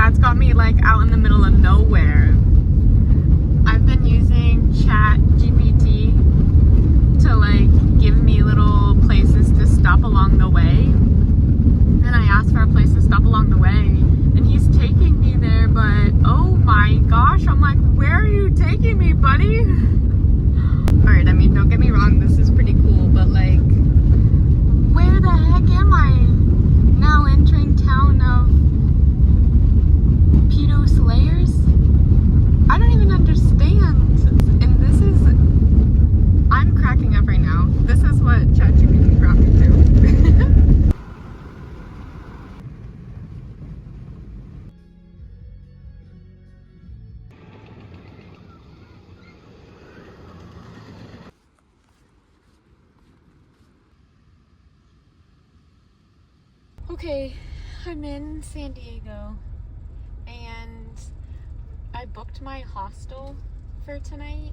Yeah, it's got me like out in the middle of nowhere. I've been using Chat GPT to like give me little places to stop along the way. And I asked for a place to stop along the way, and he's taking me there, but oh my gosh, I'm like, where are you taking me, buddy? Alright, I mean, don't get me wrong, this is pretty cool, but like, where the heck am I? Now entering town of pedo slayers? I don't even understand. And this is, I'm cracking up right now. This is what ChatGPT brought me to. Okay, I'm in San Diego, and I booked my hostel for tonight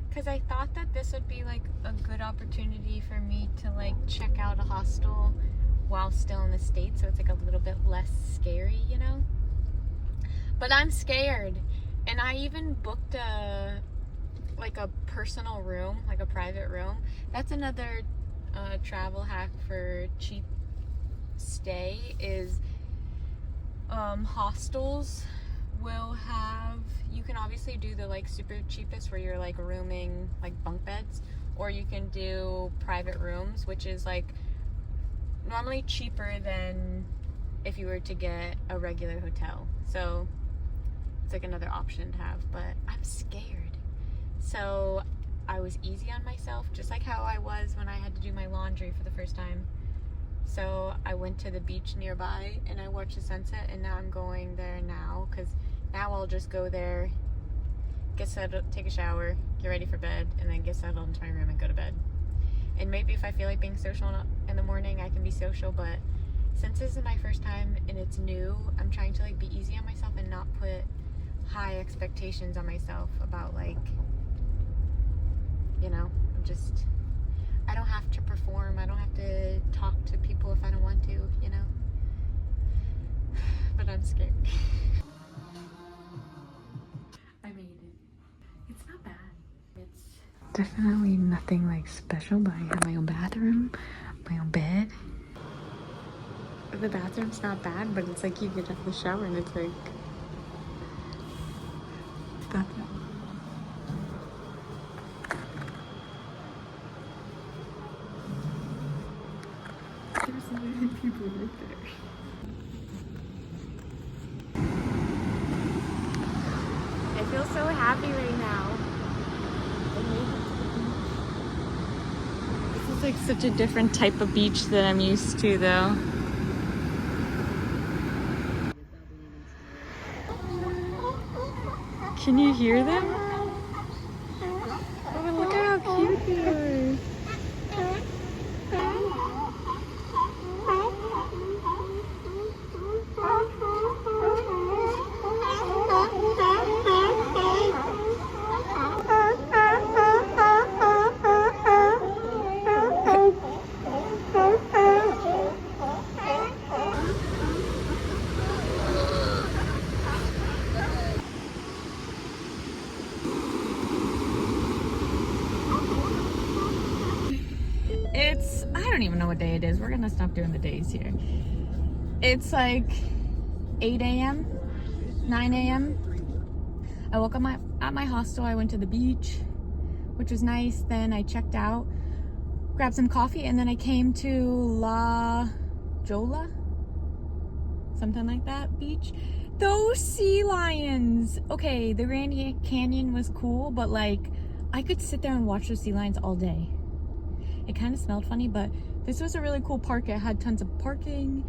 because I thought that this would be like a good opportunity for me to like check out a hostel while still in the States, so it's like a little bit less scary, you know? But I'm scared, and I even booked a personal room, like a private room. That's another travel hack for cheap stay is hostels will have, you can obviously do the like super cheapest where you're like rooming like bunk beds, or you can do private rooms, which is like normally cheaper than if you were to get a regular hotel. So it's like another option to have, but I'm scared. So I was easy on myself, just like how I was when I had to do my laundry for the first time. So I went to the beach nearby and I watched the sunset, and now I'm going there now, because now I'll just go there, get settled, take a shower, get ready for bed, and then get settled into my room and go to bed. And maybe if I feel like being social in the morning, I can be social, but since this is my first time and it's new, I'm trying to like be easy on myself and not put high expectations on myself about like, you know, I don't have to perform. I don't have to talk to people if I don't want to, you know? But I'm scared. I made it. It's not bad. It's definitely nothing like special, but I have my own bathroom, my own bed. The bathroom's not bad, but it's like you get out of the shower and it's like nothing. There's so many people right there. I feel so happy right now. This is like such a different type of beach that I'm used to, though. Can you hear them? Oh, look at how cute they are. I don't even know what day it is. We're gonna stop doing the days here. It's like 8 a.m., 9 a.m. I woke up at my hostel. I went to the beach, which was nice. Then I checked out, grabbed some coffee, and then I came to Jolla, something like that, beach. Those sea lions. Okay, the Grand Canyon was cool, but like I could sit there and watch those sea lions all day. It kind of smelled funny, but this was a really cool park. It had tons of parking.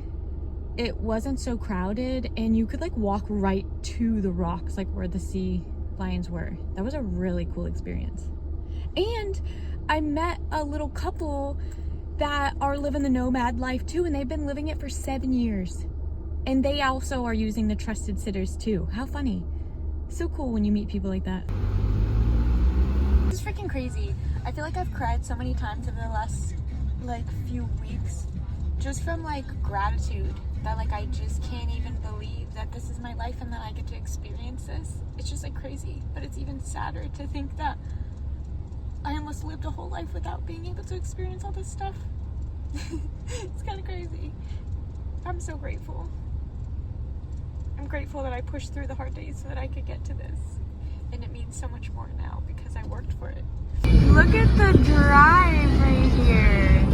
It wasn't so crowded, and you could like walk right to the rocks, like where the sea lions were. That was a really cool experience. And I met a little couple that are living the nomad life too, and they've been living it for 7 years. And they also are using the trusted sitters too. How funny. So cool when you meet people like that. This is freaking crazy. I feel like I've cried so many times in the last like few weeks just from like gratitude that like I just can't even believe that this is my life and that I get to experience this. It's just like crazy, but it's even sadder to think that I almost lived a whole life without being able to experience all this stuff. It's kind of crazy. I'm so grateful. I'm grateful that I pushed through the hard days so that I could get to this. And it means so much more now because I worked for it. Look at the drive right here.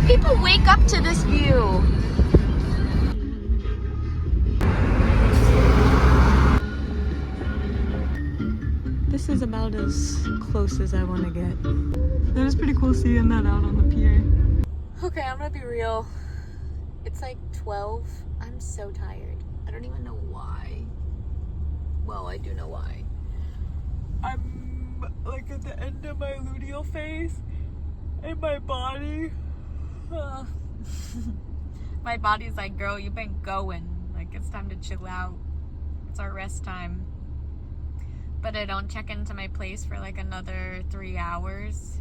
People wake up to this view. This is about as close as I want to get. That is pretty cool seeing that out on the pier. Okay, I'm gonna be real. It's like 12. I'm so tired. I don't even know why. Well, I do know why. I'm like at the end of my luteal phase and my body. My body's like, girl, you've been going. Like, it's time to chill out. It's our rest time. But I don't check into my place for like another 3 hours.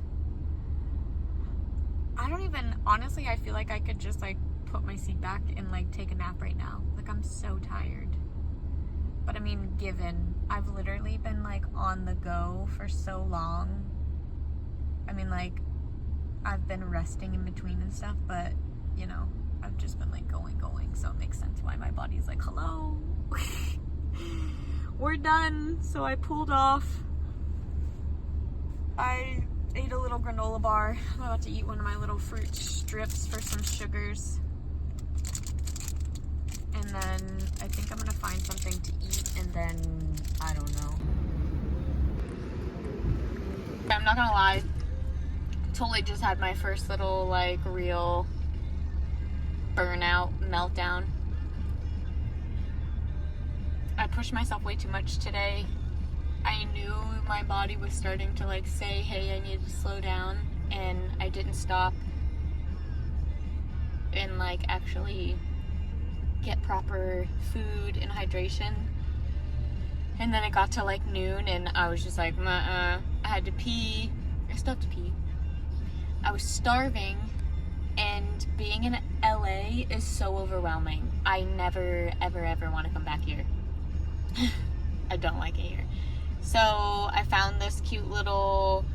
I don't even, honestly, I feel like I could just like put my seat back and like take a nap right now. Like, I'm so tired. But I mean, given I've literally been like on the go for so long. I mean, like, I've been resting in between and stuff, but you know, I've just been like going, so it makes sense why my body's like, hello. We're done. So I pulled off. I ate a little granola bar. I'm about to eat one of my little fruit strips for some sugars. And then I think I'm gonna find something to eat, and then I don't know. I'm not gonna lie. Totally just had my first little like real burnout meltdown. I pushed myself way too much today. I knew my body was starting to like say, hey, I need to slow down, and I didn't stop and like actually get proper food and hydration. And then it got to like noon and I was just like, I had to pee. I still have to pee. I was starving, and being in LA is so overwhelming. I never ever want to come back here. I don't like it here. So I found this cute little,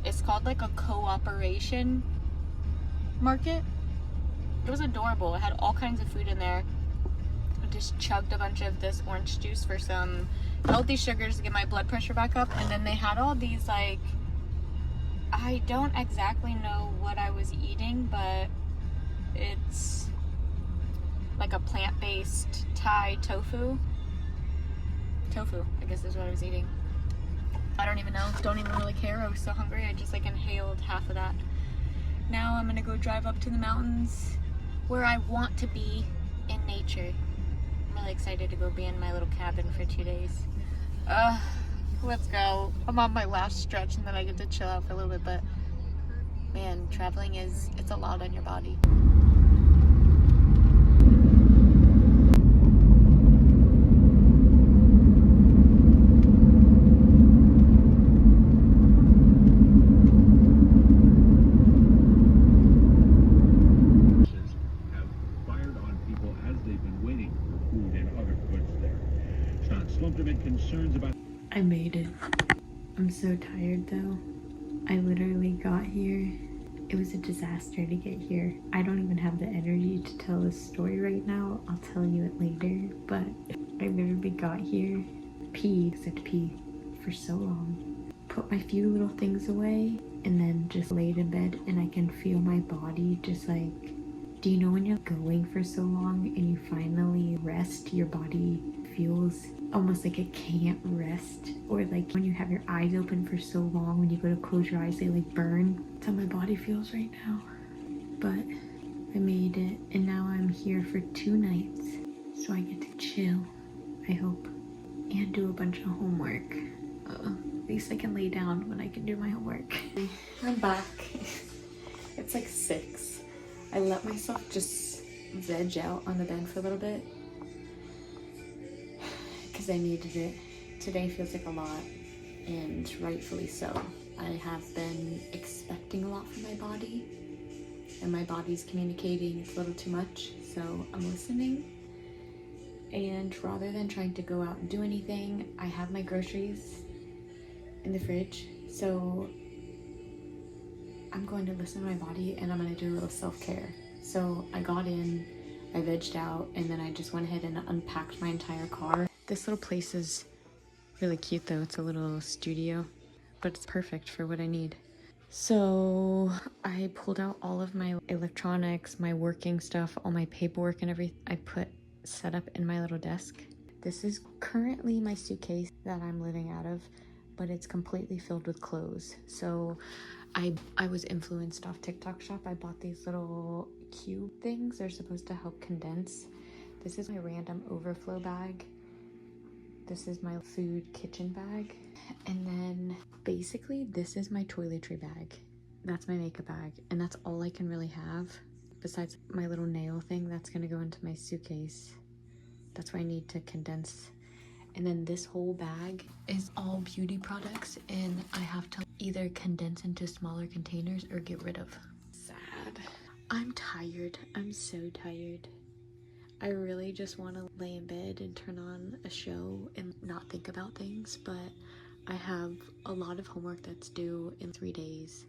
it's called like a cooperation market. It was adorable. It had all kinds of food in there. I just chugged a bunch of this orange juice for some healthy sugars to get my blood pressure back up. And then they had all these like, I don't exactly know what I was eating, but it's like a plant-based Thai tofu. Tofu, I guess is what I was eating. I don't even know. Don't even really care. I was so hungry. I just like inhaled half of that. Now I'm gonna go drive up to the mountains where I want to be in nature. I'm really excited to go be in my little cabin for 2 days. Let's go. I'm on my last stretch and then I get to chill out for a little bit, but man, traveling it's a lot on your body. I made it. I'm so tired though. I literally got here. It was a disaster to get here. I don't even have the energy to tell this story right now. I'll tell you it later, but I literally got here, peed, because I had to pee for so long, put my few little things away, and then just laid in bed, and I can feel my body just like, do you know when you're going for so long and you finally rest, your body feels almost like it can't rest? Or like when you have your eyes open for so long, when you go to close your eyes, they like burn. That's how my body feels right now. But I made it, and now I'm here for 2 nights, so I get to chill, I hope, and do a bunch of homework. At least I can lay down when I can do my homework. I'm back. It's like 6. I let myself just veg out on the bed for a little bit because I needed it. Today feels like a lot, and rightfully so. I have been expecting a lot from my body, and my body's communicating it's a little too much, so I'm listening. And rather than trying to go out and do anything, I have my groceries in the fridge, so I'm going to listen to my body and I'm going to do a little self-care. So I got in, I vegged out, and then I just went ahead and unpacked my entire car. This little place is really cute though. It's a little studio, but it's perfect for what I need. So I pulled out all of my electronics, my working stuff, all my paperwork and everything I set up in my little desk. This is currently my suitcase that I'm living out of, but it's completely filled with clothes. So I was influenced off TikTok Shop. I bought these little cube things. They're supposed to help condense. This is my random overflow bag. This is my food kitchen bag. And then basically this is my toiletry bag. That's my makeup bag. And that's all I can really have. Besides my little nail thing that's gonna go into my suitcase. That's why I need to condense. And then this whole bag is all beauty products, and I have to either condense into smaller containers or get rid of. Sad. I'm tired. I'm so tired. I really just want to lay in bed and turn on a show and not think about things, but I have a lot of homework that's due in 3 days.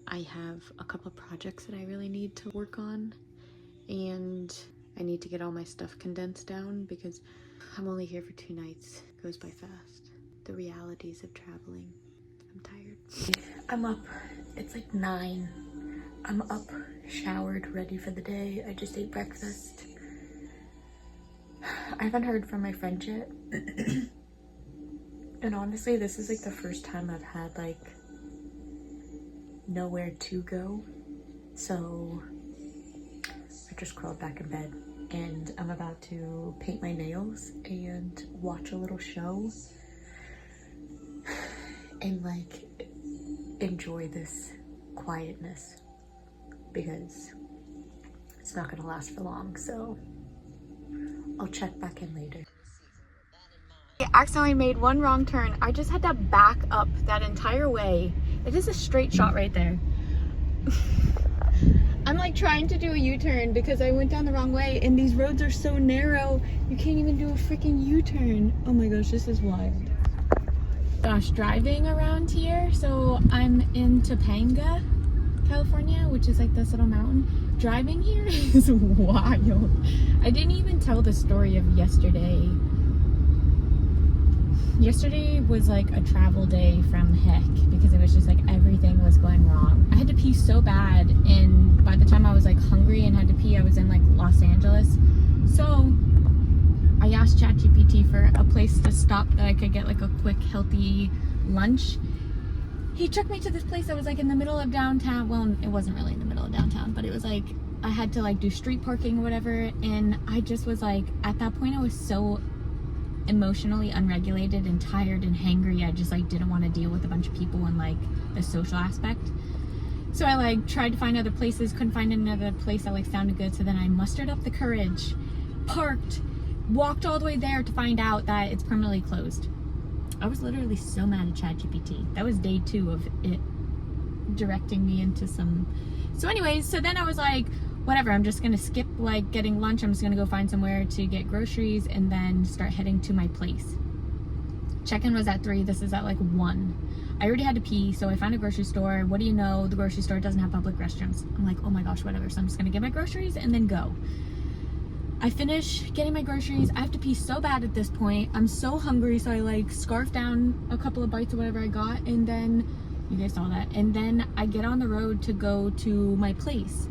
I have a couple of projects that I really need to work on, and I need to get all my stuff condensed down because I'm only here for 2 nights. It goes by fast. The realities of traveling. I'm tired. I'm up. It's like 9. I'm up, showered, ready for the day. I just ate breakfast. I haven't heard from my friend yet. And honestly, this is like the first time I've had like nowhere to go. So I just crawled back in bed. And I'm about to paint my nails and watch a little show and like enjoy this quietness because it's not gonna last for long, so I'll check back in later. I accidentally made one wrong turn. I just had to back up that entire way. It is a straight shot right there. I'm like trying to do a U-turn because I went down the wrong way, and these roads are so narrow you can't even do a freaking U-turn. Oh my gosh, this is wild. Gosh, driving around here, so I'm in Topanga, California, which is like this little mountain. Driving here is wild. I didn't even tell the story of yesterday. Yesterday was like a travel day from heck because it was just like everything was going wrong. I had to pee so bad, and by the time I was like hungry and had to pee, I was in like Los Angeles. So I asked ChatGPT for a place to stop that I could get like a quick healthy lunch. He took me to this place that was like in the middle of downtown. Well, it wasn't really in the middle of downtown, but it was like I had to like do street parking or whatever, and I just was like, at that point I was so emotionally unregulated and tired and hangry. I just like didn't want to deal with a bunch of people and like the social aspect. So I like tried to find other places, couldn't find another place that like sounded good. So then I mustered up the courage, parked, walked all the way there to find out that it's permanently closed. I was literally so mad at ChatGPT. That was day 2 of it directing me into some. So anyways, so then I was like, whatever, I'm just gonna skip like getting lunch. I'm just gonna go find somewhere to get groceries and then start heading to my place. Check-in was at 3, this is at like 1. I already had to pee, so I found a grocery store. What do you know, the grocery store doesn't have public restrooms. I'm like, oh my gosh, whatever. So I'm just gonna get my groceries and then go. I finish getting my groceries. I have to pee so bad at this point. I'm so hungry, so I like scarf down a couple of bites of whatever I got, and then, you guys saw that, and then I get on the road to go to my place.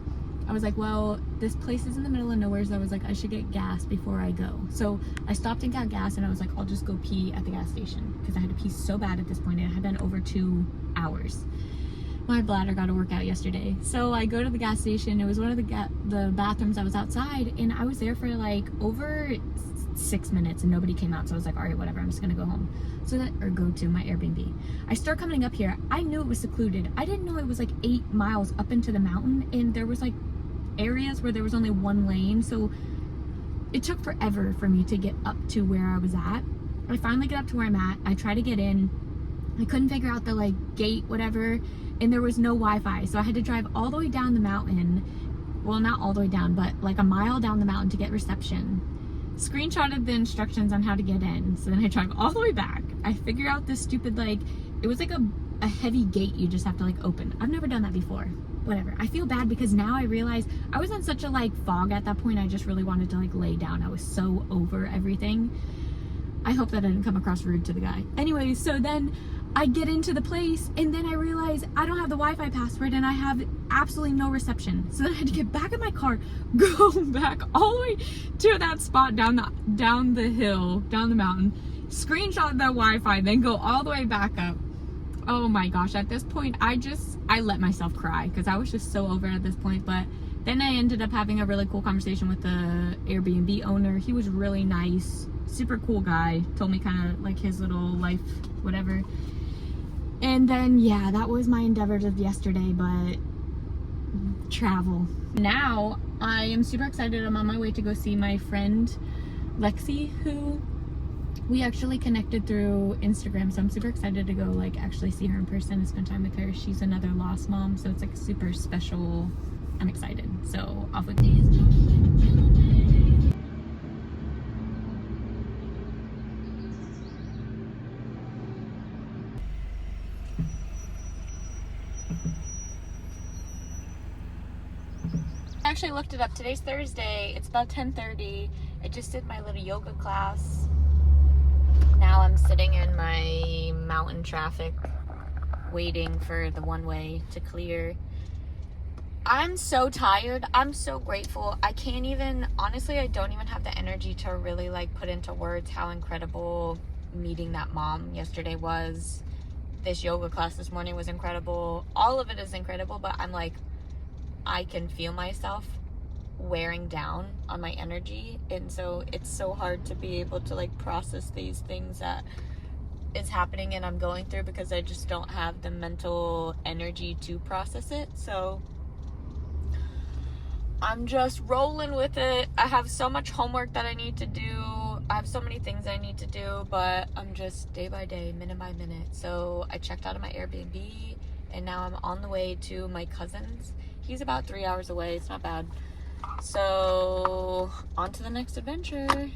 I was like, well, this place is in the middle of nowhere, so I was like, I should get gas before I go. So I stopped and got gas, and I was like, I'll just go pee at the gas station because I had to pee so bad at this point. It had been over 2 hours. My bladder got to work out yesterday. So I go to the gas station. It was one of the bathrooms that was outside, and I was there for like over 6 minutes and nobody came out. So I was like, all right, whatever, I'm just gonna go home. So that, or go to my Airbnb. I start coming up here. I knew it was secluded. I didn't know it was like 8 miles up into the mountain, and there was like areas where there was only 1 lane. So it took forever for me to get up to where I was at. I finally get up to where I'm at. I try to get in. I couldn't figure out the like gate, whatever, and there was no Wi-Fi. So I had to drive all the way down the mountain. Well, not all the way down, but like a mile down the mountain to get reception. Screenshotted the instructions on how to get in. So then I drive all the way back. I figure out this stupid, like, it was like a heavy gate you just have to like open. I've never done that before. Whatever. I feel bad because now I realize I was in such a like fog at that point. I just really wanted to like lay down. I was so over everything. I hope that I didn't come across rude to the guy. Anyway, so then I get into the place and then I realize I don't have the Wi-Fi password and I have absolutely no reception. So then I had to get back in my car, go back all the way to that spot down the hill, down the mountain, screenshot the Wi-Fi, then go all the way back up. Oh my gosh, at this point, I let myself cry because I was just so over it at this point. But then I ended up having a really cool conversation with the Airbnb owner. He was really nice, super cool guy, told me kind of like his little life, whatever. And then, yeah, that was my endeavors of yesterday, but travel. Now, I am super excited. I'm on my way to go see my friend, Lexi, who we actually connected through Instagram. So I'm super excited to go, like, actually see her in person and spend time with her. She's another lost mom, so it's, like, super special. I'm excited. So, off with these. I actually looked it up. Today's Thursday. It's about 10:30. I just did my little yoga class. Now I'm sitting in my mountain traffic waiting for the one-way to clear. I'm so tired. I'm so grateful. I can't even, honestly, I don't even have the energy to really like put into words how incredible meeting that mom yesterday was. This yoga class this morning was incredible. All of it is incredible, but I'm like, I can feel myself wearing down on my energy, and so it's so hard to be able to like process these things that is happening and I'm going through because I just don't have the mental energy to process it. So I'm just rolling with it. I have so much homework that I need to do. I have so many things I need to do, but I'm just day by day, minute by minute. So I checked out of my Airbnb and now I'm on the way to my cousin's. He's about 3 hours away. It's not bad. So on to the next adventure.